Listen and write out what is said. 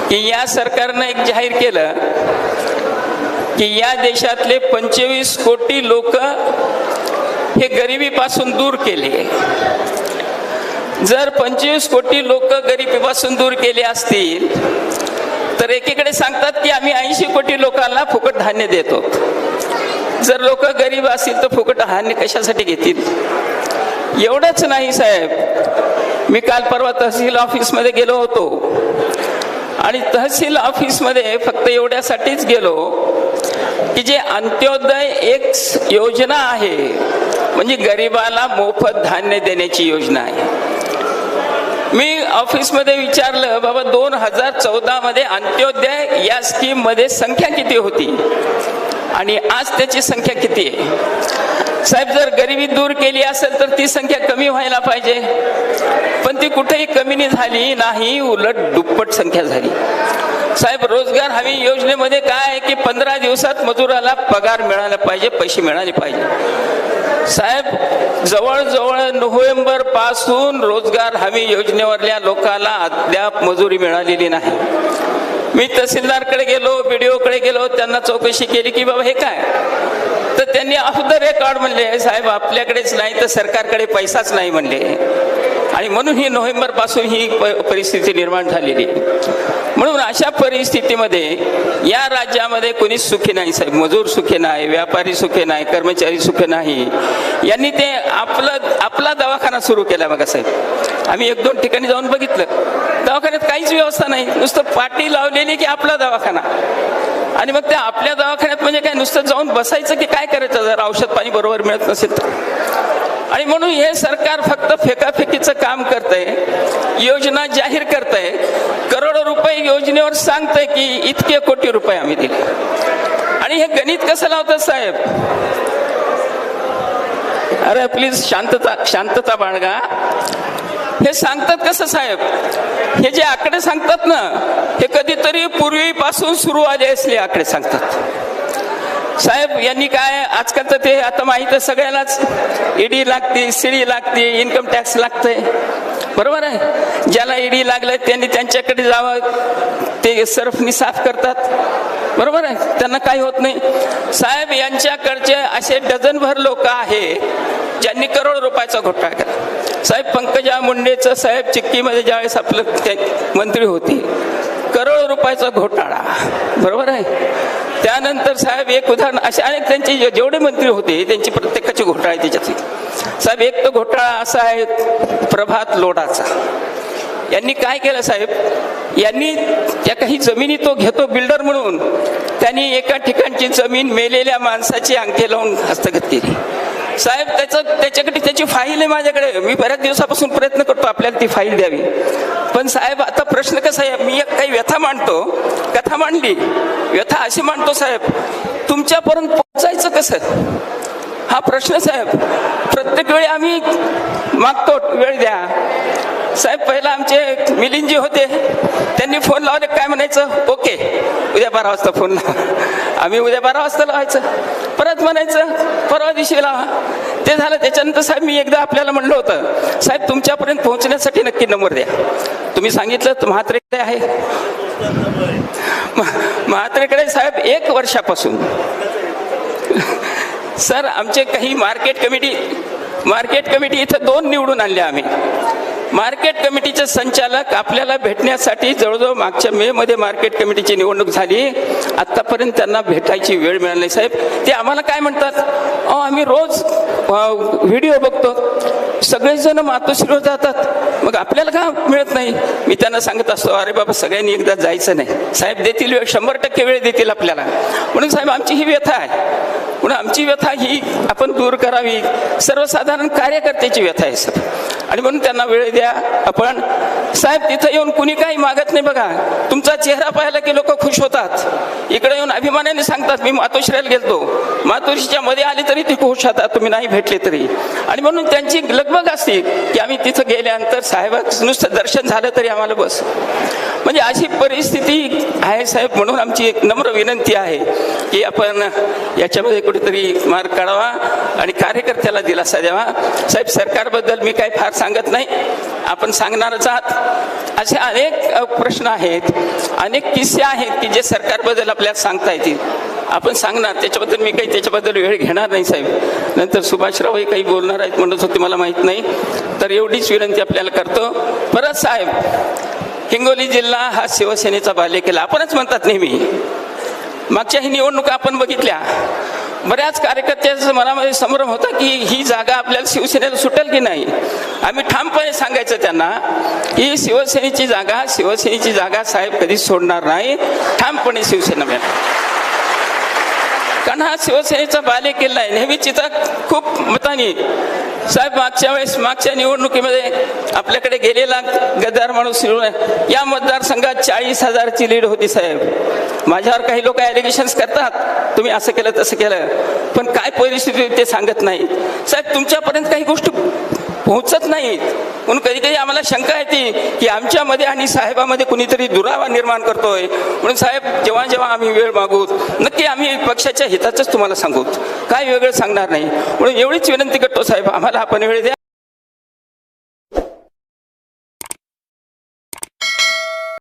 की या सरकारनं एक जाहीर केलं की या देशातले 25 कोटी लोक हे गरिबीपासून दूर केले. जर 25 कोटी लोक गरिबीपासून दूर केले असतील तर एकीकडे सांगतात की आम्ही 80 कोटी लोकांना फुकट धान्य देतो. जर लोक गरीब असतील तर फुकट धान्य कशासाठी घेतील? एवढंच नाही साहेब, मी काल परवा तहसील ऑफिसमध्ये गेलो होतो आणि तहसील ऑफिसमध्ये फक्त एवढ्यासाठीच गेलो की जे अंत्योदय एक योजना आहे, म्हणजे गरिबाला मोफत धान्य देण्याची योजना आहे. मी ऑफिसमध्ये विचारलं, बाबा 2014 मध्ये अंत्योदय या स्कीम मध्ये संख्या किती होती आणि आज त्याची संख्या किती आहे? साहेब, जर गरिबी दूर केली असेल तर ती संख्या कमी व्हायला पाहिजे, पण ती कुठेही कमी झाली नाही, उलट दुप्पट संख्या झाली. साहेब, रोजगार हमी योजनेमध्ये काय आहे की 15 दिवसात मजुराला पगार मिळाला पाहिजे, पैसे मिळाले पाहिजे. साहेब, जवळजवळ नोव्हेंबर पासून रोजगार हमी योजनेवरल्या लोकांना अद्याप मजुरी मिळालेली नाही. मी तहसीलदारकडे गेलो, BDO कडे गेलो, त्यांना चौकशी केली की बाबा हे काय, तर त्यांनी ऑफ द रेकॉर्ड म्हणले, साहेब आपल्याकडेच नाही तर सरकारकडे पैसाच नाही म्हणले, आणि म्हणून ही नोव्हेंबर पासून ही परिस्थिती निर्माण झालेली. म्हणून अशा परिस्थितीमध्ये या राज्यामध्ये कोणीच सुखी नाही साहेब. मजूर सुखी नाही, व्यापारी सुखी नाही, कर्मचारी सुखी नाही. यांनी ते आपला दवाखाना सुरू केला. बघा साहेब, आम्ही 1-2 ठिकाणी जाऊन बघितलं, दवाखान्यात काहीच व्यवस्था नाही, नुसतं पाटी लावलेली की आपला दवाखाना. आणि मग त्या आपल्या दवाखान्यात म्हणजे काय, नुसतं जाऊन बसायचं की काय करायचं जर औषध पाणी बरोबर मिळत नसेल तर? आणि म्हणून हे सरकार फक्त फेकाफेकीचं काम करतंय, योजना जाहीर करतंय, करोडो रुपये योजनेवर सांगतंय की इतके कोटी रुपये आम्ही दिले. आणि हे गणित कसं लावतात साहेब? अरे प्लीज शांतता बाळगा. हे सांगतात कसं साहेब? हे जे आकडे सांगतात ना, हे कधीतरी पूर्वीपासून सुरू आले असले आकडे सांगतात साहेब. यांनी काय, आजकाल तर ते आता माहिती सगळ्यालाच, ED लागते, CD लागते, इन्कम टॅक्स लागतंय, बरोबर आहे. ज्याला ED लागलंय त्यांनी त्यांच्याकडे जावं, ते सर्फनी साफ करतात, बरोबर आहे, त्यांना काही होत नाही. साहेब, यांच्याकडचे असे डझनभर लोक आहे ज्यांनी करोड रुपयाचा घोटाळा केला. साहेब, पंकजा मुंडेचं साहेब चिक्कीमध्ये ज्यावेळेस आपलं मंत्री होती, करोड रुपयाचा घोटाळा, बरोबर आहे. त्यानंतर साहेब एक उदाहरण, असे अनेक त्यांचे जेवढे मंत्री होते त्यांची प्रत्येकाची घोटाळा आहे त्याच्यातली. साहेब, एक तर घोटाळा असा आहे प्रभात लोढाचा. यांनी काय केलं साहेब, यांनी त्या काही जमिनी तो घेतो बिल्डर म्हणून, त्यांनी एका ठिकाणची जमीन मेलेल्या माणसाची अंगठी लावून हस्तगत केली. साहेब, त्याच्याकडे त्याची फाईल आहे माझ्याकडे, मी बऱ्याच दिवसापासून प्रयत्न करतो आपल्याला ती फाईल द्यावी. पण साहेब आता प्रश्न कसा आहे, मी एक काही व्यथा मांडतो, कथा मांडली, व्यथा अशी मांडतो साहेब, तुमच्यापर्यंत पोहोचायचं कसं हा प्रश्न साहेब. प्रत्येक वेळी आम्ही मागतो वेळ द्या साहेब. पहिला आमचे मिलिंदजी होते, त्यांनी फोन लावले, काय म्हणायचं, ओके उद्या 12 वाजता फोन लावा. आम्ही उद्या 12 वाजता लावायचं, परत म्हणायचं परवा दिवशी लावा. ते झालं. त्याच्यानंतर साहेब मी एकदा आपल्याला म्हणलं होतं, साहेब तुमच्यापर्यंत पोहोचण्यासाठी नक्की नंबर द्या. तुम्ही सांगितलं तर म्हात्रेकडे आहे, म्हात्रेकडे साहेब 1 वर्षापासून सर आमचे काही मार्केट कमिटी इथं 2 निवडून आणले आम्ही. मार्केट कमिटीचे संचालक आपल्याला भेटण्यासाठी जवळजवळ मागच्या मे मध्ये मार्केट कमिटीची निवडणूक झाली, आतापर्यंत त्यांना भेटायची वेळ मिळाली नाही साहेब. ते आम्हाला काय म्हणतात, आम्ही रोज व्हिडिओ बघतो, सगळेजण मातोश्रीवर जातात, मग आपल्याला का मिळत नाही? मी त्यांना सांगत असतो, अरे बाबा सगळ्यांनी एकदा जायचं नाही साहेब, देतील वेळ, 100% वेळ देतील आपल्याला. म्हणून साहेब आमची ही व्यथा आहे, म्हणून आमची व्यथा ही आपण दूर करावी, सर्वसाधारण कार्यकर्त्याची व्यथा आहे सर. आणि म्हणून त्यांना वेळ द्या आपण. साहेब तिथं येऊन कुणी काही मागत नाही. बघा तुमचा चेहरा पाहिला की लोक खुश होतात, इकडे येऊन अभिमानाने सांगतात मी मातोश्रीला गेलतो, मातोश्रीच्या मध्ये आले तरी ते खुश होतात, तुम्ही नाही भेटले तरी. आणि म्हणून त्यांची लगबग असते की आम्ही तिथं गेल्यानंतर साहेबांचं नुसतं दर्शन झालं तरी आम्हाला बस. म्हणजे अशी परिस्थिती आहे साहेब. म्हणून आमची एक नम्र विनंती आहे की आपण याच्यामध्ये कुठेतरी मार्ग काढावा आणि कार्यकर्त्याला दिलासा द्यावा. साहेब सरकारबद्दल मी काही फार सांगत नाही, आपण सांगणारच आहात. असे अनेक प्रश्न आहेत, अनेक किस्से आहेत की जे सरकारबद्दल आपल्याला सांगता येतील. आपण सांगणार, त्याच्याबद्दल मी काही त्याच्याबद्दल वेळ घेणार नाही साहेब. नंतर सुभाषरावही काही बोलणार आहेत म्हणत होते, मला माहीत नाही. तर एवढीच विनंती आपल्याला करतो. परत साहेब, हिंगोली जिल्हा हा शिवसेनेचा बालेकिल्ला आपणच म्हणतात नेहमी. मागच्याही निवडणुका आपण बघितल्या, बऱ्याच कार्यकर्त्यांचा मनामध्ये संभ्रम होता की ही जागा आपल्याला शिवसेनेला सुटेल की नाही. आम्ही ठामपणे सांगायचं त्यांना की शिवसेनेची जागा साहेब कधीच सोडणार नाही, ठामपणे शिवसेना मिळणार. कारण हा शिवसेनेचा बालेकिल्ला आहे. नेहमीच इथं खूप मतांनी साहेब मागच्या निवडणुकीमध्ये आपल्याकडे गेलेला गद्दार माणूस या मतदारसंघात 40,000ची लीड होती साहेब. माझ्यावर काही लोक ॲलिगेशन्स करतात, तुम्ही असं केलं तसं केलं, पण काय परिस्थिती ते सांगत नाही साहेब. तुमच्यापर्यंत काही गोष्टी पोहोचत नाहीत म्हणून कधी कधी आम्हाला शंका येते की आमच्यामध्ये आणि साहेबामध्ये कुणीतरी दुरावा निर्माण करतोय. म्हणून साहेब, जेव्हा जेव्हा आम्ही वेळ मागू नक्की आम्ही पक्षाच्या हिताचंच तुम्हाला सांगू, काय वेगळं सांगणार नाही. म्हणून एवढीच विनंती करतो साहेब, आम्हाला आपण वेळ द्या.